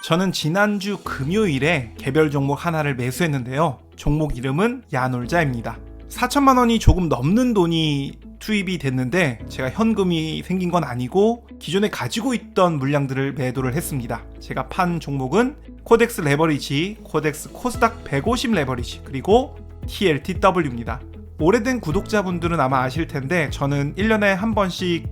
저는 지난주 금요일에 개별 종목 하나를 매수했는데요. 종목 이름은 야놀자입니다. 4천만 원이 조금 넘는 돈이 투입이 됐는데 제가 현금이 생긴 건 아니고 기존에 가지고 있던 물량들을 매도를 했습니다. 제가 판 종목은 코덱스 레버리지, 코덱스 코스닥 150 레버리지, 그리고 TLTW입니다. 오래된 구독자분들은 아마 아실 텐데 저는 1년에 한 번씩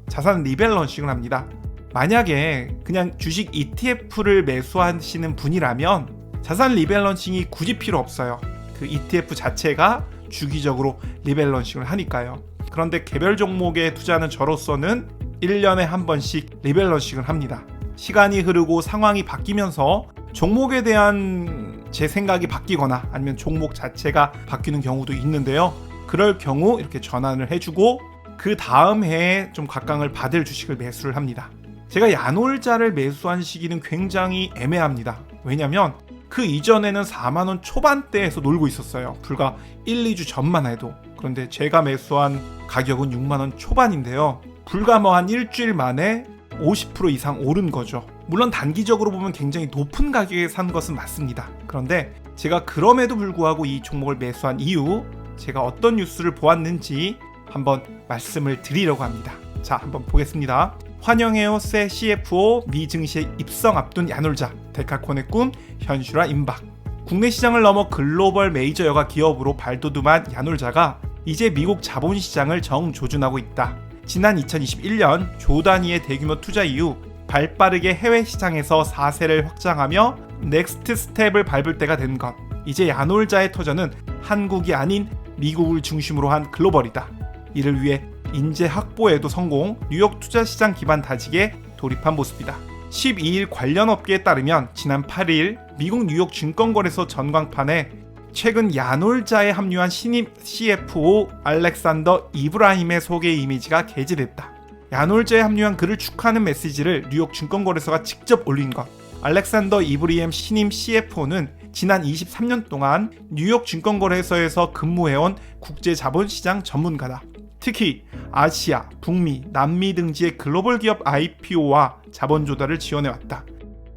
자산 리밸런싱을 합니다. 만약에 그냥 주식 ETF를 매수하시는 분이라면 자산 리밸런싱이 굳이 필요 없어요. 그 ETF 자체가 주기적으로 리밸런싱을 하니까요. 그런데 개별 종목에 투자하는 저로서는 1년에 한 번씩 리밸런싱을 합니다. 시간이 흐르고 상황이 바뀌면서 종목에 대한 제 생각이 바뀌거나 아니면 종목 자체가 바뀌는 경우도 있는데요. 그럴 경우 이렇게 전환을 해주고 그 다음 해에 좀 각광을 받을 주식을 매수를 합니다. 제가 야놀자를 매수한 시기는 굉장히 애매합니다. 왜냐면 그 이전에는 4만원 초반대에서 놀고 있었어요. 불과 1, 2주 전만 해도. 그런데 제가 매수한 가격은 6만원 초반인데요. 불과 한 일주일 만에 50% 이상 오른 거죠. 물론 단기적으로 보면 굉장히 높은 가격에 산 것은 맞습니다. 그런데 제가 그럼에도 불구하고 이 종목을 매수한 이유, 제가 어떤 뉴스를 보았는지 한번 말씀을 드리려고 합니다. 자, 한번 보겠습니다. 환영해요 새 CFO 미 증시에 입성 앞둔 야놀자, 데카콘의 꿈 현실화 임박. 국내 시장을 넘어 글로벌 메이저 여가 기업으로 발돋움한 야놀자가 이제 미국 자본시장을 정조준하고 있다. 지난 2021년 조 단위의 대규모 투자 이후 발빠르게 해외 시장에서 사세를 확장하며 넥스트 스텝을 밟을 때가 된 것. 이제 야놀자의 터전은 한국이 아닌 미국을 중심으로 한 글로벌이다. 이를 위해 인재 확보에도 성공, 뉴욕 투자시장 기반 다지기에 돌입한 모습이다. 12일 관련 업계에 따르면 지난 8일 미국 뉴욕 증권거래소 전광판에 최근 야놀자에 합류한 신임 CFO 알렉산더 이브라힘의 소개 이미지가 게재됐다. 야놀자에 합류한 그를 축하하는 메시지를 뉴욕 증권거래소가 직접 올린 것. 알렉산더 이브라힘 신임 CFO는 지난 23년 동안 뉴욕 증권거래소에서 근무해온 국제자본시장 전문가다. 특히 아시아, 북미, 남미 등지의 글로벌 기업 IPO와 자본 조달을 지원해왔다.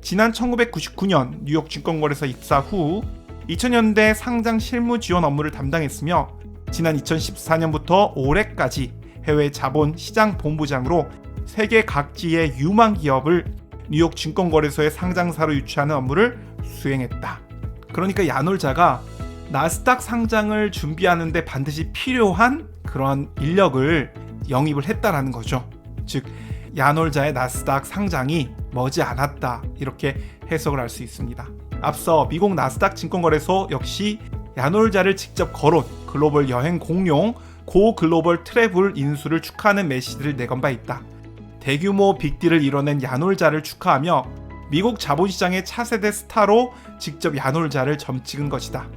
지난 1999년 뉴욕 증권거래소 입사 후 2000년대 상장 실무 지원 업무를 담당했으며 지난 2014년부터 올해까지 해외 자본 시장 본부장으로 세계 각지의 유망 기업을 뉴욕 증권거래소의 상장사로 유치하는 업무를 수행했다. 그러니까 야놀자가 나스닥 상장을 준비하는데 반드시 필요한 그런 인력을 영입을 했다라는 거죠. 즉 야놀자의 나스닥 상장이 머지 않았다, 이렇게 해석을 할 수 있습니다. 앞서 미국 나스닥 증권거래소 역시 야놀자를 직접 거론 글로벌 여행 공룡 고 글로벌 트래블 인수를 축하하는 메시지를 내건 바 있다. 대규모 빅딜을 이뤄낸 야놀자를 축하하며 미국 자본시장의 차세대 스타로 직접 야놀자를 점찍은 것이다.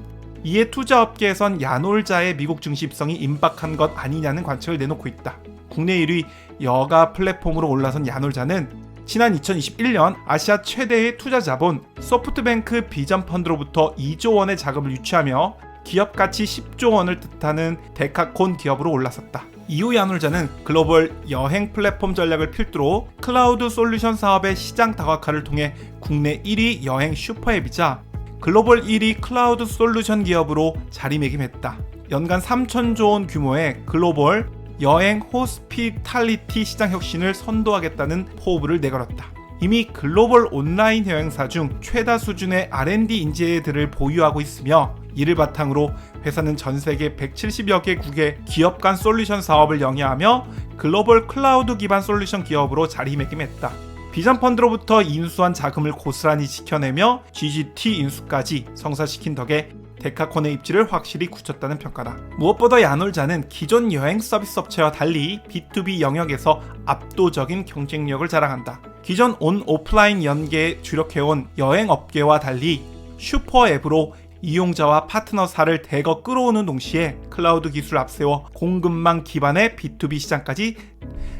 이에 투자업계에선 야놀자의 미국 증시 입성이 임박한 것 아니냐는 관측을 내놓고 있다. 국내 1위 여가 플랫폼으로 올라선 야놀자는 지난 2021년 아시아 최대의 투자자본 소프트뱅크 비전펀드로부터 2조 원의 자금을 유치하며 기업 가치 10조 원을 뜻하는 데카콘 기업으로 올라섰다. 이후 야놀자는 글로벌 여행 플랫폼 전략을 필두로 클라우드 솔루션 사업의 시장 다각화를 통해 국내 1위 여행 슈퍼앱이자 글로벌 1위 클라우드 솔루션 기업으로 자리매김했다. 연간 3천조 원 규모의 글로벌 여행 호스피탈리티 시장 혁신을 선도하겠다는 포부를 내걸었다. 이미 글로벌 온라인 여행사 중 최다 수준의 R&D 인재들을 보유하고 있으며 이를 바탕으로 회사는 전 세계 170여 개국의 기업 간 솔루션 사업을 영위하며 글로벌 클라우드 기반 솔루션 기업으로 자리매김했다. 비전펀드로부터 인수한 자금을 고스란히 지켜내며 GGT 인수까지 성사시킨 덕에 데카콘의 입지를 확실히 굳혔다는 평가다. 무엇보다 야놀자는 기존 여행 서비스 업체와 달리 B2B 영역에서 압도적인 경쟁력을 자랑한다. 기존 온 오프라인 연계에 주력해온 여행 업계와 달리 슈퍼 앱으로 이용자와 파트너사를 대거 끌어오는 동시에 클라우드 기술을 앞세워 공급망 기반의 B2B 시장까지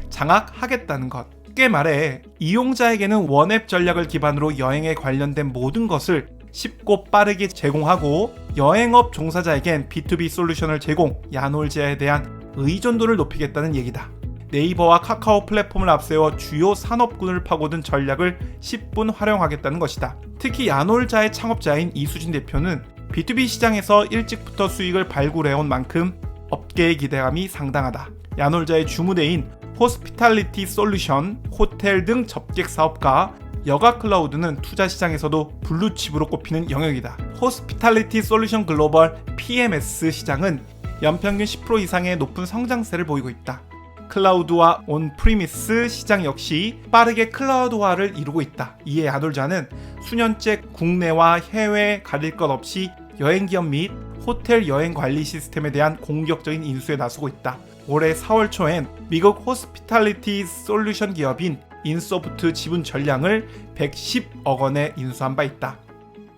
장악하겠다는 것. 쉽게 말해 이용자에게는 원앱 전략을 기반으로 여행에 관련된 모든 것을 쉽고 빠르게 제공하고 여행업 종사자에겐 B2B 솔루션을 제공, 야놀자에 대한 의존도를 높이겠다는 얘기다. 네이버와 카카오 플랫폼을 앞세워 주요 산업군을 파고든 전략을 10분 활용하겠다는 것이다. 특히 야놀자의 창업자인 이수진 대표는 B2B 시장에서 일찍부터 수익을 발굴해온 만큼 업계의 기대감이 상당하다. 야놀자의 주무대인 호스피탈리티 솔루션, 호텔 등 접객 사업과 여가 클라우드는 투자 시장에서도 블루칩으로 꼽히는 영역이다. 호스피탈리티 솔루션 글로벌 PMS 시장은 연평균 10% 이상의 높은 성장세를 보이고 있다. 클라우드와 온프리미스 시장 역시 빠르게 클라우드화를 이루고 있다. 이에 야놀자는 수년째 국내와 해외 가릴 것 없이 여행기업 및 호텔 여행 관리 시스템에 대한 공격적인 인수에 나서고 있다. 올해 4월 초엔 미국 호스피탈리티 솔루션 기업인 인소프트 지분 전량을 110억 원에 인수한 바 있다.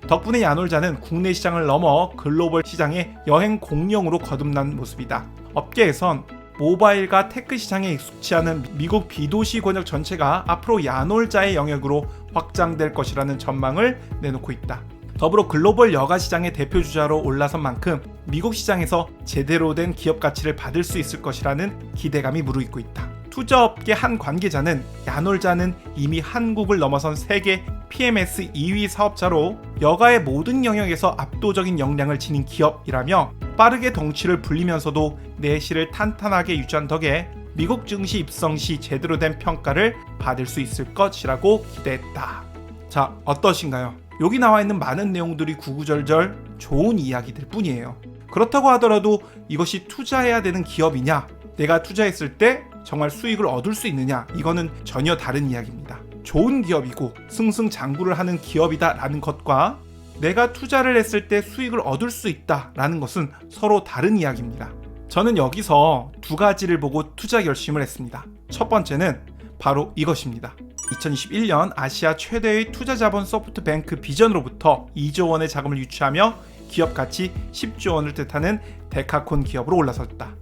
덕분에 야놀자는 국내 시장을 넘어 글로벌 시장의 여행 공룡으로 거듭난 모습이다. 업계에선 모바일과 테크 시장에 익숙치 않은 미국 비도시 권역 전체가 앞으로 야놀자의 영역으로 확장될 것이라는 전망을 내놓고 있다. 더불어 글로벌 여가 시장의 대표주자로 올라선 만큼 미국 시장에서 제대로 된 기업 가치를 받을 수 있을 것이라는 기대감이 무르익고 있다. 투자업계 한 관계자는 야놀자는 이미 한국을 넘어선 세계 PMS 2위 사업자로 여가의 모든 영역에서 압도적인 역량을 지닌 기업이라며 빠르게 덩치를 불리면서도 내실을 탄탄하게 유지한 덕에 미국 증시 입성 시 제대로 된 평가를 받을 수 있을 것이라고 기대했다. 자, 어떠신가요? 여기 나와 있는 많은 내용들이 구구절절 좋은 이야기들 뿐이에요. 그렇다고 하더라도 이것이 투자해야 되는 기업이냐, 내가 투자했을 때 정말 수익을 얻을 수 있느냐, 이거는 전혀 다른 이야기입니다. 좋은 기업이고 승승장구를 하는 기업이다 라는 것과 내가 투자를 했을 때 수익을 얻을 수 있다 라는 것은 서로 다른 이야기입니다. 저는 여기서 두 가지를 보고 투자 결심을 했습니다. 첫 번째는 바로 이것입니다. 2021년 아시아 최대의 투자자본 소프트뱅크 비전으로부터 2조 원의 자금을 유치하며 기업 가치 10조 원을 뜻하는 데카콘 기업으로 올라섰다.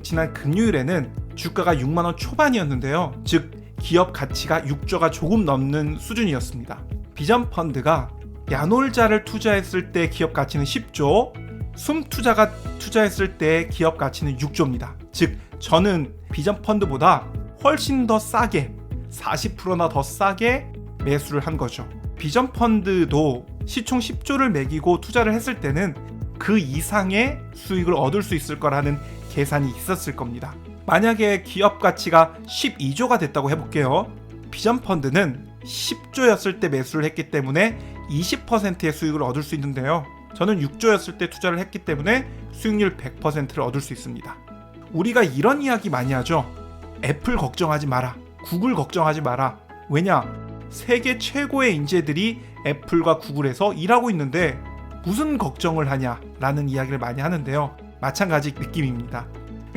지난 금요일에는 주가가 6만 원 초반이었는데요. 즉 기업 가치가 6조가 조금 넘는 수준이었습니다. 비전 펀드가 야놀자를 투자했을 때 기업 가치는 10조, 숨투자가 투자했을 때 기업 가치는 6조입니다. 즉 저는 비전 펀드보다 훨씬 더 싸게 40%나 더 싸게 매수를 한 거죠. 비전 펀드도 시총 10조를 매기고 투자를 했을 때는 그 이상의 수익을 얻을 수 있을 거라는 계산이 있었을 겁니다. 만약에 기업 가치가 12조가 됐다고 해볼게요. 비전 펀드는 10조였을 때 매수를 했기 때문에 20%의 수익을 얻을 수 있는데요. 저는 6조였을 때 투자를 했기 때문에 수익률 100%를 얻을 수 있습니다. 우리가 이런 이야기 많이 하죠. 애플 걱정하지 마라. 구글 걱정하지 마라. 왜냐? 세계 최고의 인재들이 애플과 구글에서 일하고 있는데 무슨 걱정을 하냐 라는 이야기를 많이 하는데요. 마찬가지 느낌입니다.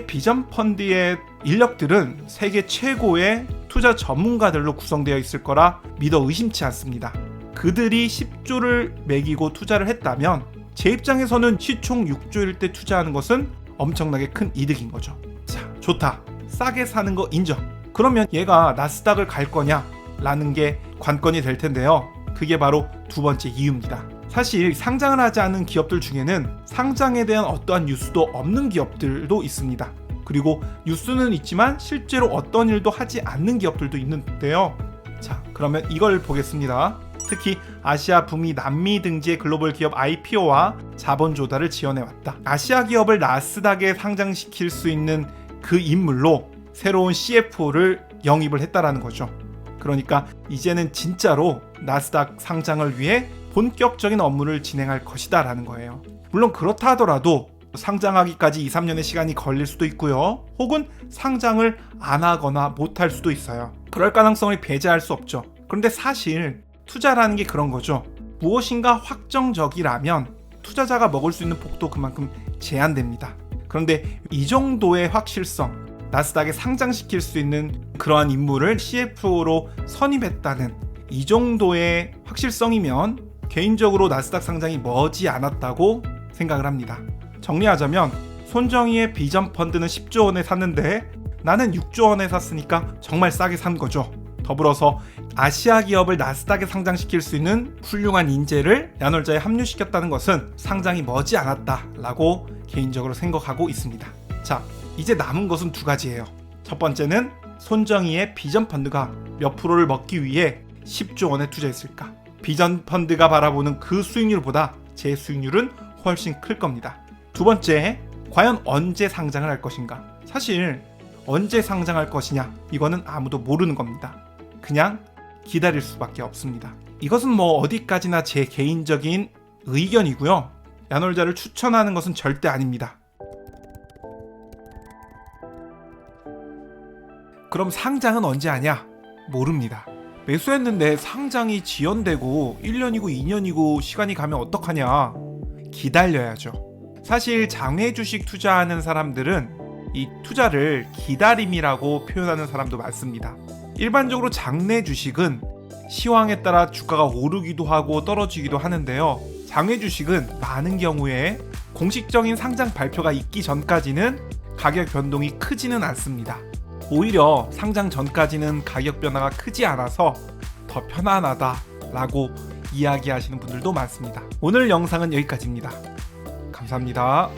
비전 펀드의 인력들은 세계 최고의 투자 전문가들로 구성되어 있을 거라 믿어 의심치 않습니다. 그들이 10조를 매기고 투자를 했다면 제 입장에서는 시총 6조일 때 투자하는 것은 엄청나게 큰 이득인 거죠. 자, 좋다. 싸게 사는 거 인정. 그러면 얘가 나스닥을 갈 거냐? 라는 게 관건이 될 텐데요. 그게 바로 두 번째 이유입니다. 사실 상장을 하지 않은 기업들 중에는 상장에 대한 어떠한 뉴스도 없는 기업들도 있습니다. 그리고 뉴스는 있지만 실제로 어떤 일도 하지 않는 기업들도 있는데요. 자, 그러면 이걸 보겠습니다. 특히 아시아, 북미, 남미 등지의 글로벌 기업 IPO와 자본 조달을 지원해왔다. 아시아 기업을 나스닥에 상장시킬 수 있는 그 인물로 새로운 CFO를 영입을 했다라는 거죠. 그러니까 이제는 진짜로 나스닥 상장을 위해 본격적인 업무를 진행할 것이다 라는 거예요. 물론 그렇다 하더라도 상장하기까지 2-3년의 시간이 걸릴 수도 있고요. 혹은 상장을 안 하거나 못할 수도 있어요. 그럴 가능성을 배제할 수 없죠. 그런데 사실 투자라는 게 그런 거죠. 무엇인가 확정적이라면 투자자가 먹을 수 있는 폭도 그만큼 제한됩니다. 그런데 이 정도의 확실성, 나스닥에 상장시킬 수 있는 그러한 인물을 CFO로 선임했다는 이 정도의 확실성이면 개인적으로 나스닥 상장이 머지 않았다고 생각을 합니다. 정리하자면 손정희의 비전 펀드는 10조 원에 샀는데 나는 6조 원에 샀으니까 정말 싸게 산 거죠. 더불어서 아시아 기업을 나스닥에 상장시킬 수 있는 훌륭한 인재를 야놀자에 합류시켰다는 것은 상장이 머지 않았다라고 개인적으로 생각하고 있습니다. 자, 이제 남은 것은 두 가지예요. 첫 번째는 손정희의 비전 펀드가 몇 프로를 먹기 위해 10조 원에 투자했을까? 비전 펀드가 바라보는 그 수익률보다 제 수익률은 훨씬 클 겁니다. 두 번째, 과연 언제 상장을 할 것인가? 사실 언제 상장할 것이냐, 이거는 아무도 모르는 겁니다. 그냥 기다릴 수밖에 없습니다. 이것은 뭐 어디까지나 제 개인적인 의견이고요. 야놀자를 추천하는 것은 절대 아닙니다. 그럼 상장은 언제 하냐? 모릅니다. 매수했는데 상장이 지연되고 1년이고 2년이고 시간이 가면 어떡하냐? 기다려야죠. 사실 장외 주식 투자하는 사람들은 이 투자를 기다림이라고 표현하는 사람도 많습니다. 일반적으로 장내 주식은 시황에 따라 주가가 오르기도 하고 떨어지기도 하는데요. 장외 주식은 많은 경우에 공식적인 상장 발표가 있기 전까지는 가격 변동이 크지는 않습니다. 오히려 상장 전까지는 가격 변화가 크지 않아서 더 편안하다라고 이야기하시는 분들도 많습니다. 오늘 영상은 여기까지입니다. 감사합니다.